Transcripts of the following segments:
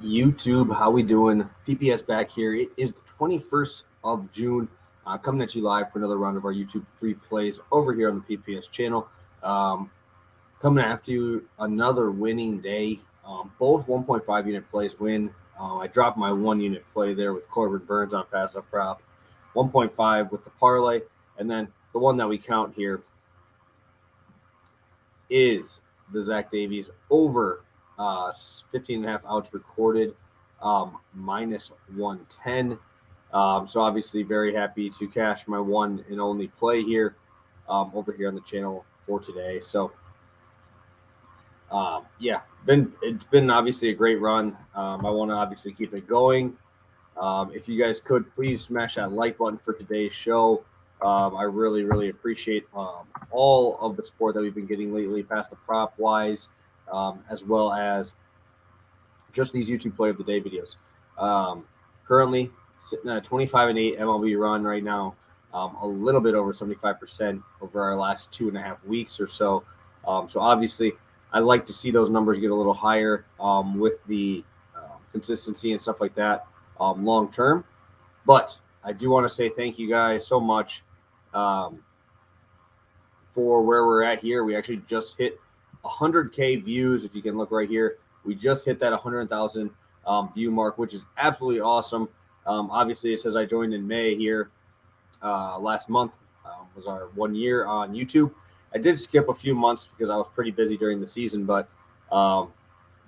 YouTube, how we doing? PPS back here. It is the 21st of June. Coming at you live for another round of our YouTube free plays over here on the PPS channel. Coming after you, another winning day. Both 1.5 unit plays win. I dropped my 1 unit play there with Corbin Burns on pass up prop, 1.5 with the parlay, and then the one that we count here is the Zach Davies over 15 and a half outs recorded, minus 110. So obviously very happy to cash my one and only play here over here on the channel for today. So it's been obviously a great run. I want to obviously keep it going. If you guys could please smash that like button for today's show. I really, really appreciate all of the support that we've been getting lately, past the prop wise, as well as just these YouTube play of the day videos. Currently sitting at 25-8 MLB run right now, a little bit over 75% over our last 2.5 weeks or so. So obviously, I'd like to see those numbers get a little higher with the consistency and stuff like that long term. But I do want to say thank you guys so much for where we're at here. We actually just hit 100K views. If you can look right here, we just hit that 100,000 view mark, which is absolutely awesome. Obviously, it says I joined in May here last month. Was our 1 year on YouTube. I did skip a few months because I was pretty busy during the season, but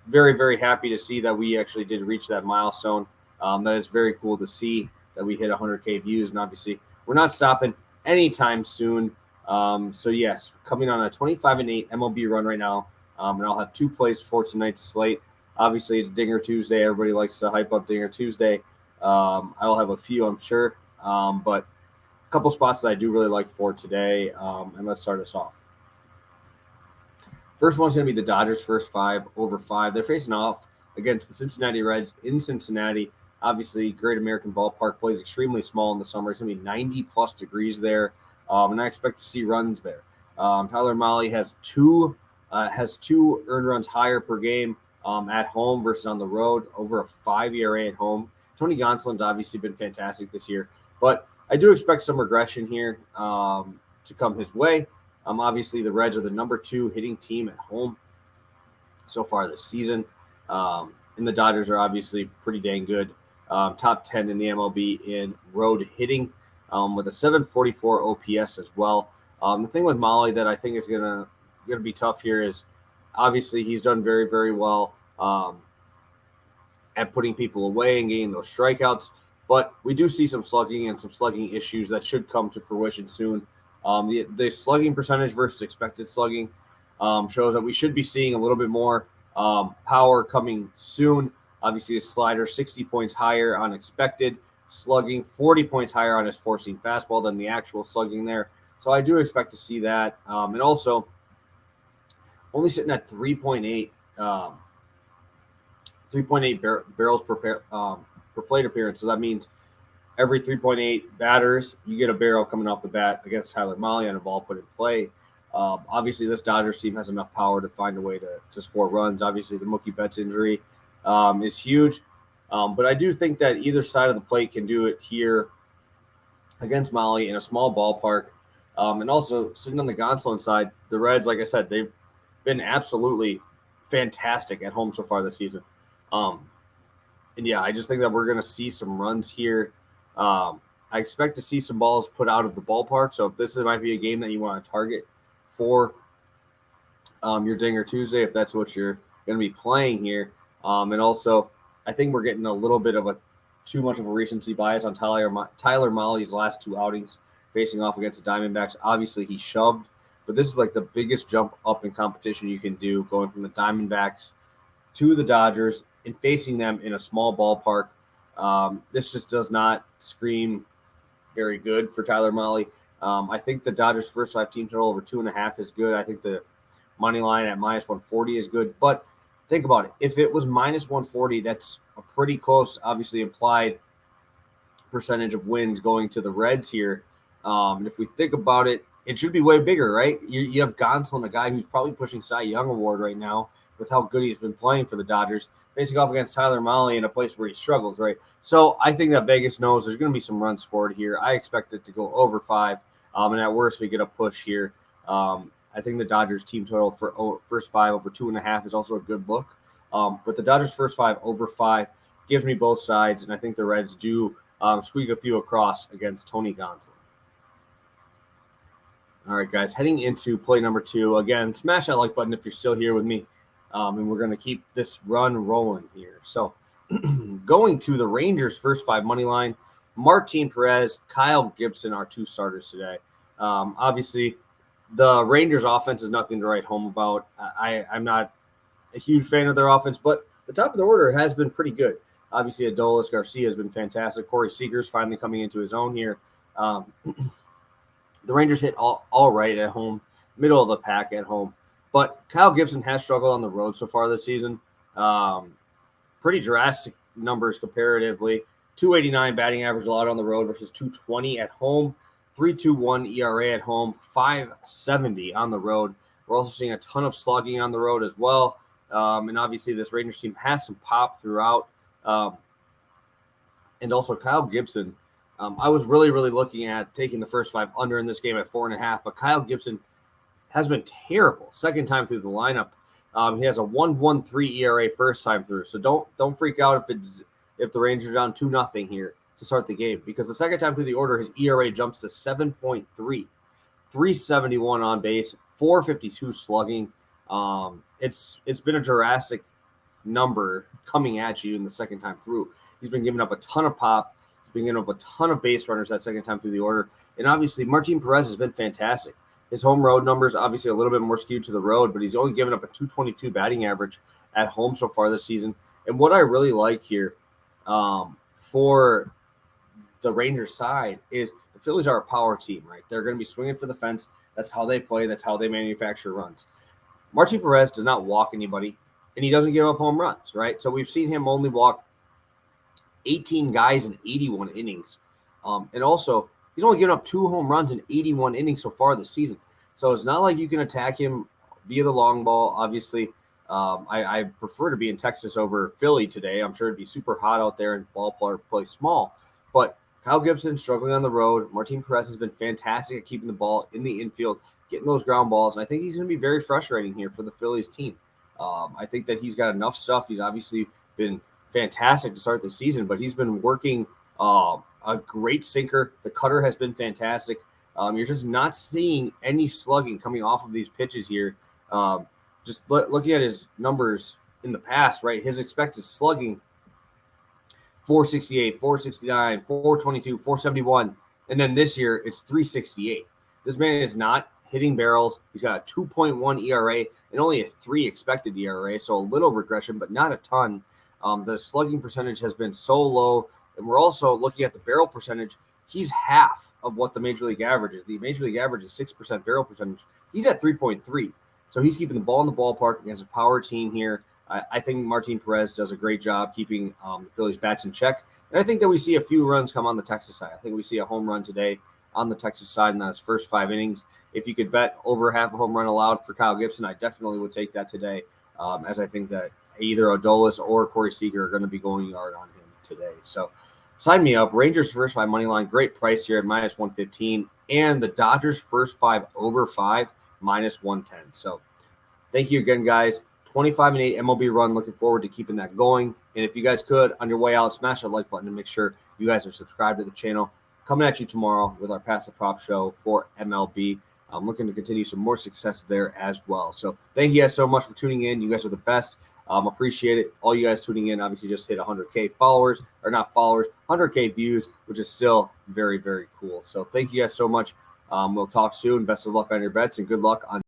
very, very happy to see that we actually did reach that milestone. That is very cool to see that we hit 100K views, and obviously we're not stopping anytime soon. So yes, coming on a 25-8 MLB run right now, and I'll have 2 plays for tonight's slate. Obviously, it's Dinger Tuesday. Everybody likes to hype up Dinger Tuesday. I'll have a few, I'm sure, but a couple spots that I do really like for today, and let's start us off. First one's going to be the Dodgers first 5 over 5. They're facing off against the Cincinnati Reds in Cincinnati. Obviously, Great American Ballpark plays extremely small in the summer. It's going to be 90-plus degrees there, and I expect to see runs there. Tyler Mahle has two earned runs higher per game at home versus on the road, over a 5 ERA at home. Tony Gonsolin's obviously been fantastic this year, but I do expect some regression here to come his way. Obviously, the Reds are the number 2 hitting team at home so far this season, and the Dodgers are obviously pretty dang good. Top 10 in the MLB in road hitting with a 744 OPS as well. The thing with Mahle that I think is gonna be tough here is obviously he's done very, very well at putting people away and getting those strikeouts. But we do see some slugging and some slugging issues that should come to fruition soon. The slugging percentage versus expected slugging shows that we should be seeing a little bit more power coming soon. Obviously, his slider 60 points higher on expected slugging, 40 points higher on his four-seam fastball than the actual slugging there. So I do expect to see that. And also, only sitting at 3.8 barrels per plate appearance. So that means every 3.8 batters, you get a barrel coming off the bat against Tyler Mahle on a ball put in play. Obviously, this Dodgers team has enough power to find a way to score runs. Obviously, the Mookie Betts injury is huge. But I do think that either side of the plate can do it here against Mahle in a small ballpark. And also, sitting on the Gonsolin side, the Reds, like I said, they've been absolutely fantastic at home so far this season. And yeah, I just think that we're going to see some runs here. I expect to see some balls put out of the ballpark. So if this might be a game that you want to target for your Dinger Tuesday, if that's what you're going to be playing here. And also, I think we're getting a little bit of too much of a recency bias on Tyler Mahle's last 2 outings facing off against the Diamondbacks. Obviously, he shoved, but this is like the biggest jump up in competition you can do, going from the Diamondbacks to the Dodgers and facing them in a small ballpark. This just does not scream very good for Tyler Mahle. I think the Dodgers' first 5 team total over 2.5 is good. I think the money line at minus 140 is good. But think about it. If it was minus 140, that's a pretty close, obviously implied percentage of wins going to the Reds here. And if we think about it, it should be way bigger, right? You have Gonsolin, a guy who's probably pushing Cy Young Award right now, with how good he's been playing for the Dodgers, facing off against Tyler Mahle in a place where he struggles, right? So I think that Vegas knows there's going to be some runs scored here. I expect it to go over 5, and at worst we get a push here. I think the Dodgers team total for first 5 over 2.5 is also a good look. But the Dodgers first 5 over 5 gives me both sides, and I think the Reds do squeak a few across against Tony Gonsolin. All right, guys, heading into play number 2. Again, smash that like button if you're still here with me, and we're going to keep this run rolling here. So going to the Rangers first 5 money line, Martin Perez, Kyle Gibson are 2 starters today. Obviously, the Rangers offense is nothing to write home about. I'm not a huge fan of their offense, but the top of the order has been pretty good. Obviously, Adolis Garcia has been fantastic. Corey Seager's finally coming into his own here. The Rangers hit all right at home, middle of the pack at home. But Kyle Gibson has struggled on the road so far this season. Pretty drastic numbers comparatively. 289 batting average allowed on the road versus 220 at home. 3.21 ERA at home, 5.70 on the road. We're also seeing a ton of slugging on the road as well. And obviously this Rangers team has some pop throughout. And also Kyle Gibson. I was really looking at taking the first 5 under in this game at 4.5, but Kyle Gibson has been terrible. Second time through the lineup. He has a 1.13 ERA first time through. So don't freak out if the Rangers are down 2-0 here to start the game, because the second time through the order, his ERA jumps to 7.3, 371 on base, 452 slugging. It's been a drastic number coming at you in the second time through. He's been giving up a ton of pop. He's been giving up a ton of base runners that second time through the order. And obviously, Martin Perez has been fantastic. His home road numbers, obviously a little bit more skewed to the road, but he's only given up a 222 batting average at home so far this season. And what I really like here for the Rangers side is the Phillies are a power team, right? They're going to be swinging for the fence. That's how they play. That's how they manufacture runs. Martin Perez does not walk anybody, and he doesn't give up home runs, right? So we've seen him only walk 18 guys in 81 innings. And also, he's only given up 2 home runs in 81 innings so far this season. So it's not like you can attack him via the long ball. Obviously, I prefer to be in Texas over Philly today. I'm sure it'd be super hot out there and ballpark play small. But Kyle Gibson struggling on the road. Martin Perez has been fantastic at keeping the ball in the infield, getting those ground balls. And I think he's going to be very frustrating here for the Phillies team. I think that he's got enough stuff. He's obviously been fantastic to start the season, but he's been working a great sinker. The cutter has been fantastic. You're just not seeing any slugging coming off of these pitches here. Just looking at his numbers in the past, right? His expected slugging, 468, 469, 422, 471. And then this year, it's 368. This man is not hitting barrels. He's got a 2.1 ERA and only a 3 expected ERA, so a little regression, but not a ton. The slugging percentage has been so low, and we're also looking at the barrel percentage. He's half of what the Major League average is. The Major League average is 6% barrel percentage. He's at 3.3. So he's keeping the ball in the ballpark against a power team here. I think Martin Perez does a great job keeping the Phillies bats in check. And I think that we see a few runs come on the Texas side. I think we see a home run today on the Texas side in those first 5 innings. If you could bet over half a home run allowed for Kyle Gibson, I definitely would take that today, as I think that either Adolis or Corey Seager are going to be going yard on him today. So sign me up. Rangers first 5 money line, great price here at minus 115, and the Dodgers first 5 over 5 minus 110. So thank you again, guys. 25-8 MLB run. Looking forward to keeping that going. And if you guys could, on your way out, smash that like button and make sure you guys are subscribed to the channel. Coming at you tomorrow with our Passive Prop Show for MLB. I'm looking to continue some more success there as well. So thank you guys so much for tuning in. You guys are the best. Appreciate it. All you guys tuning in obviously just hit 100K followers, or not followers, 100K views, which is still very, very cool. So thank you guys so much. We'll talk soon. Best of luck on your bets and good luck on